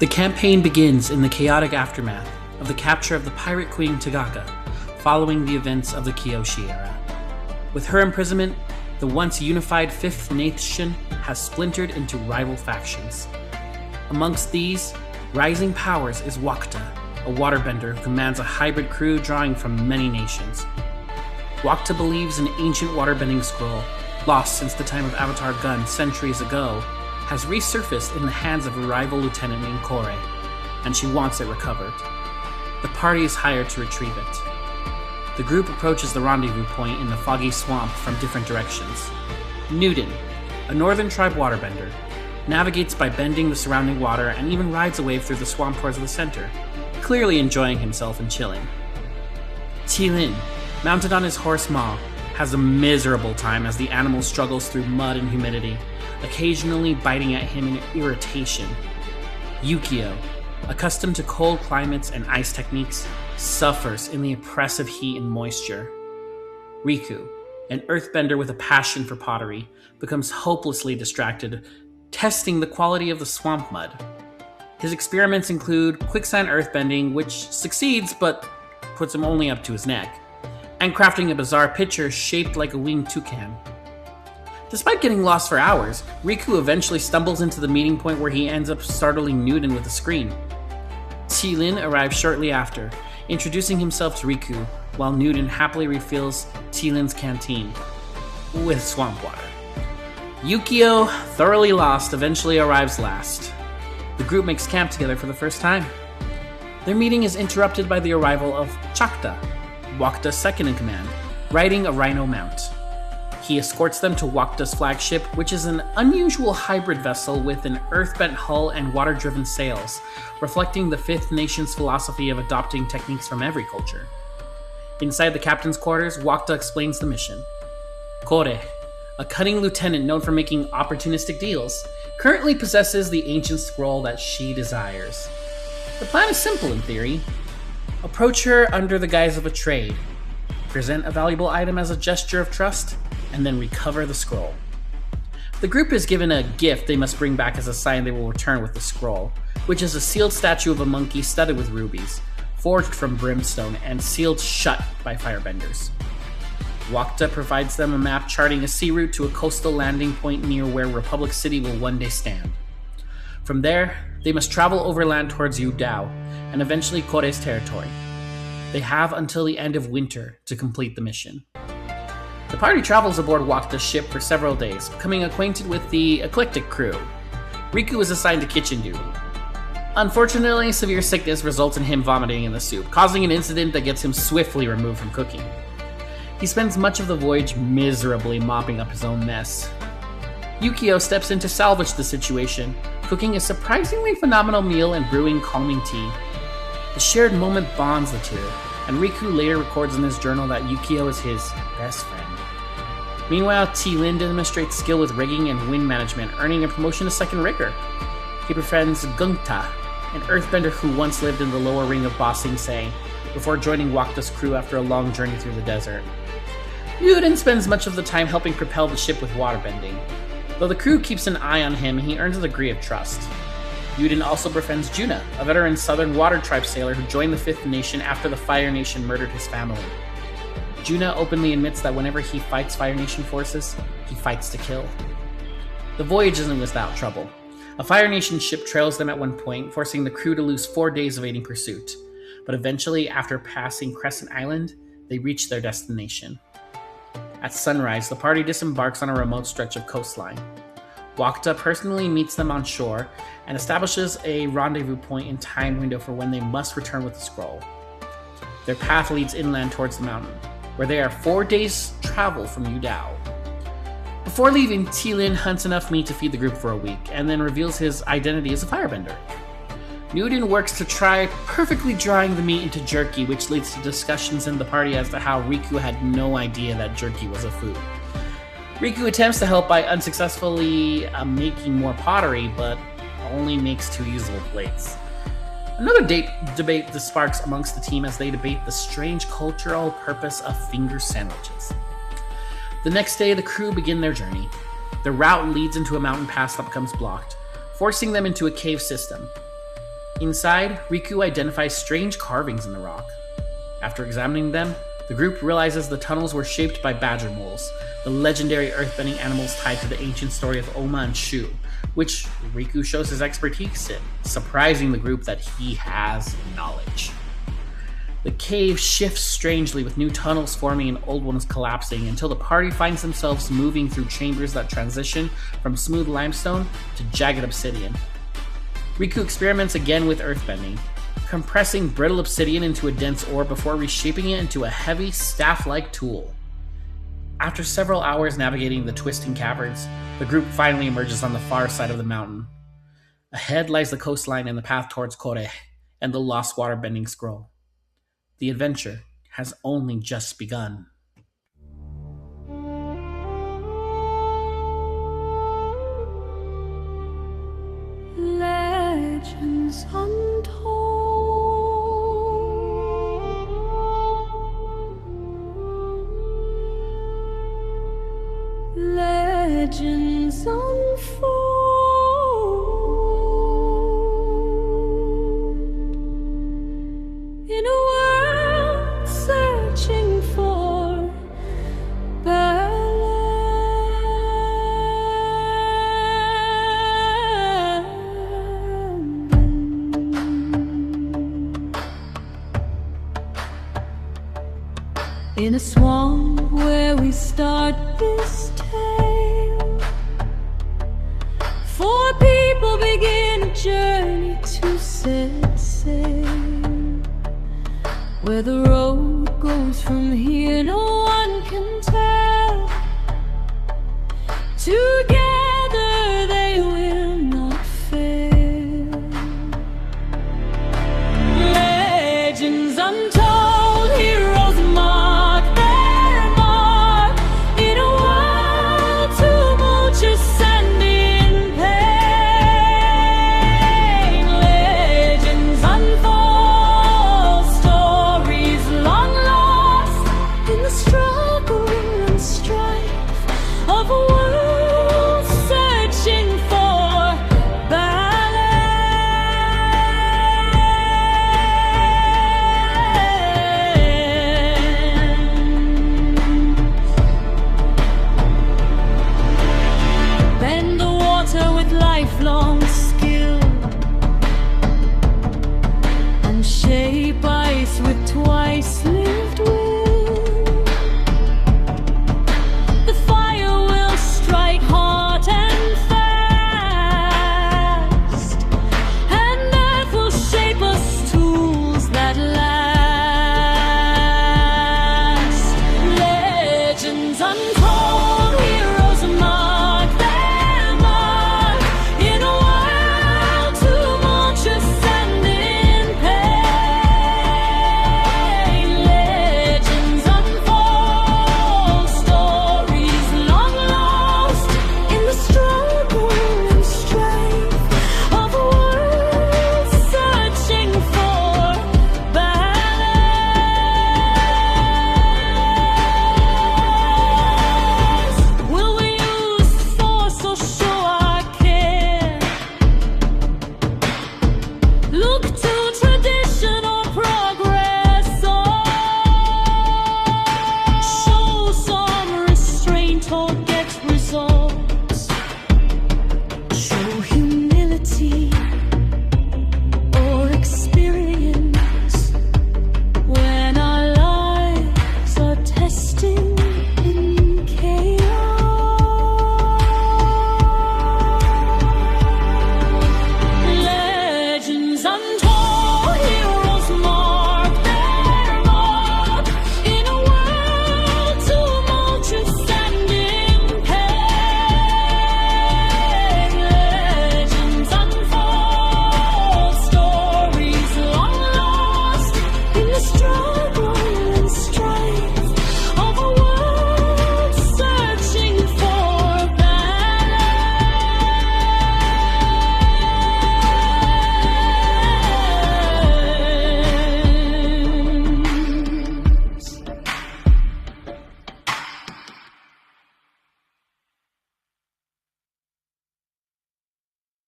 The campaign begins in the chaotic aftermath of the capture of the pirate queen Tagaka, following the events of the Kyoshi Era. With her imprisonment, the once unified Fifth Nation has splintered into rival factions. Amongst these rising powers is Wakta, a waterbender who commands a hybrid crew drawing from many nations. Wakta believes an ancient waterbending scroll, lost since the time of Avatar Gun centuries ago, has resurfaced in the hands of a rival lieutenant named Kore, and she wants it recovered. The party is hired to retrieve it. The group approaches the rendezvous point in the foggy swamp from different directions. Newton, a northern tribe waterbender, navigates by bending the surrounding water and even rides a wave through the swamp towards the center, clearly enjoying himself and chilling. Tilin, mounted on his horse Ma, has a miserable time as the animal struggles through mud and humidity, occasionally biting at him in irritation. Yukio, accustomed to cold climates and ice techniques, suffers in the oppressive heat and moisture. Riku, an earthbender with a passion for pottery, becomes hopelessly distracted, testing the quality of the swamp mud. His experiments include quicksand earthbending, which succeeds but puts him only up to his neck, and crafting a bizarre pitcher shaped like a winged toucan. Despite getting lost for hours, Riku eventually stumbles into the meeting point where he ends up startling Newton with a scream. Tilin arrives shortly after, introducing himself to Riku, while Newton happily refills Tilin's canteen with swamp water. Yukio, thoroughly lost, eventually arrives last. The group makes camp together for the first time. Their meeting is interrupted by the arrival of Chakta, Wakta's second in command, riding a rhino mount. He escorts them to Wakta's flagship, which is an unusual hybrid vessel with an earth-bent hull and water-driven sails, reflecting the Fifth Nation's philosophy of adopting techniques from every culture. Inside the captain's quarters, Wakta explains the mission. Kore, a cunning lieutenant known for making opportunistic deals, currently possesses the ancient scroll that she desires. The plan is simple in theory. Approach her under the guise of a trade, present a valuable item as a gesture of trust, and then recover the scroll. The group is given a gift they must bring back as a sign they will return with the scroll, which is a sealed statue of a monkey studded with rubies, forged from brimstone and sealed shut by firebenders. Wakta provides them a map charting a sea route to a coastal landing point near where Republic City will one day stand. From there, they must travel overland towards Yudao, and eventually Kore's territory. They have until the end of winter to complete the mission. The party travels aboard Wakta's ship for several days, becoming acquainted with the eclectic crew. Riku is assigned to kitchen duty. Unfortunately, severe sickness results in him vomiting in the soup, causing an incident that gets him swiftly removed from cooking. He spends much of the voyage miserably mopping up his own mess. Yukio steps in to salvage the situation, cooking a surprisingly phenomenal meal and brewing calming tea. The shared moment bonds the two, and Riku later records in his journal that Yukio is his best friend. Meanwhile, Tilin demonstrates skill with rigging and wind management, earning a promotion to second rigger. He befriends Gungta, an earthbender who once lived in the lower ring of Ba Sing Se, before joining Wakta's crew after a long journey through the desert. Newton spends much of the time helping propel the ship with waterbending. Though the crew keeps an eye on him, he earns a degree of trust. Yuden also befriends Juna, a veteran Southern Water Tribe sailor who joined the Fifth Nation after the Fire Nation murdered his family. Juna openly admits that whenever he fights Fire Nation forces, he fights to kill. The voyage isn't without trouble. A Fire Nation ship trails them at one point, forcing the crew to lose 4 days evading pursuit. But eventually, after passing Crescent Island, they reach their destination. At sunrise, the party disembarks on a remote stretch of coastline. Wakta personally meets them on shore and establishes a rendezvous point and time window for when they must return with the scroll. Their path leads inland towards the mountain, where they are 4 days' travel from Yudao. Before leaving, Tilin hunts enough meat to feed the group for a week, and then reveals his identity as a firebender. Newton works to try perfectly drying the meat into jerky, which leads to discussions in the party as to how Riku had no idea that jerky was a food. Riku attempts to help by unsuccessfully making more pottery, but only makes 2 usable plates. Another debate sparks amongst the team as they debate the strange cultural purpose of finger sandwiches. The next day, the crew begin their journey. The route leads into a mountain pass that becomes blocked, forcing them into a cave system. Inside, Riku identifies strange carvings in the rock. After examining them, the group realizes the tunnels were shaped by badger moles, the legendary earthbending animals tied to the ancient story of Oma and Shu, which Riku shows his expertise in, surprising the group that he has knowledge. The cave shifts strangely, with new tunnels forming and old ones collapsing, until the party finds themselves moving through chambers that transition from smooth limestone to jagged obsidian. Riku experiments again with earthbending, compressing brittle obsidian into a dense ore before reshaping it into a heavy, staff-like tool. After several hours navigating the twisting caverns, the group finally emerges on the far side of the mountain. Ahead lies the coastline and the path towards Kore, and the lost water-bending scroll. The adventure has only just begun. Legends untold, legends unfold, in a world searching for balance. In a swamp where we start this